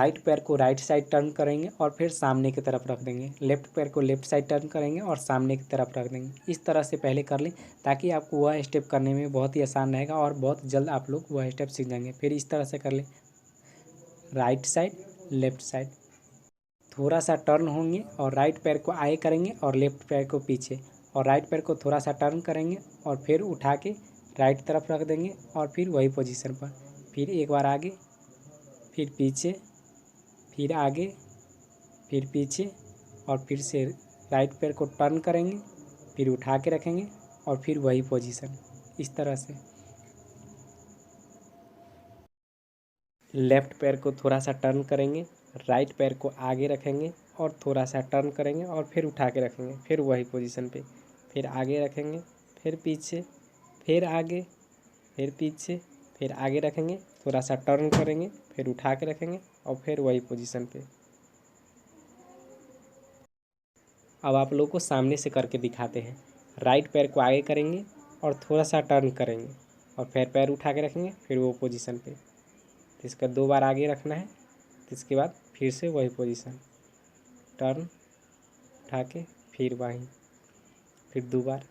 Right पैर को right side turn करेंगे और फिर सामने की तरफ रख देंगे। लेफ्ट पैर को लेफ्ट साइड टर्न करेंगे और सामने की तरफ रख देंगे। इस तरह से पहले कर लें ताकि आपको वह स्टेप करने में बहुत ही आसान रहेगा और बहुत जल्द आप लोग वह स्टेप सीख जाएंगे। फिर इस तरह से कर लें, राइट साइड लेफ्ट साइड, थोड़ा सा टर्न होंगे और राइट पैर को आगे करेंगे और लेफ्ट पैर को पीछे, और राइट पैर को थोड़ा सा टर्न करेंगे और फिर उठा के राइट तरफ रख देंगे और फिर वही पोजीशन पर। फिर एक बार आगे, फिर पीछे, फिर आगे, फिर पीछे, और फिर से राइट पैर को टर्न करेंगे, फिर उठा के रखेंगे और फिर वही पोजीशन। इस तरह से लेफ्ट पैर को थोड़ा सा टर्न करेंगे, राइट पैर को आगे रखेंगे और थोड़ा सा टर्न करेंगे और फिर उठा के रखेंगे, फिर वही पोजीशन पे। फिर आगे रखेंगे, फिर पीछे, फिर आगे, फिर पीछे, फिर आगे रखेंगे, थोड़ा सा टर्न करेंगे, फिर उठा के रखेंगे और फिर वही पोजीशन पे। अब आप लोग को सामने से करके दिखाते हैं। राइट पैर को आगे करेंगे और थोड़ा सा टर्न करेंगे और फिर पैर उठा के रखेंगे, फिर वो पोजीशन पे। तो इसका 2 बार आगे रखना है, तो इसके बाद फिर से वही पोजीशन, टर्न, उठा के, फिर वहीं, फिर 2 बार।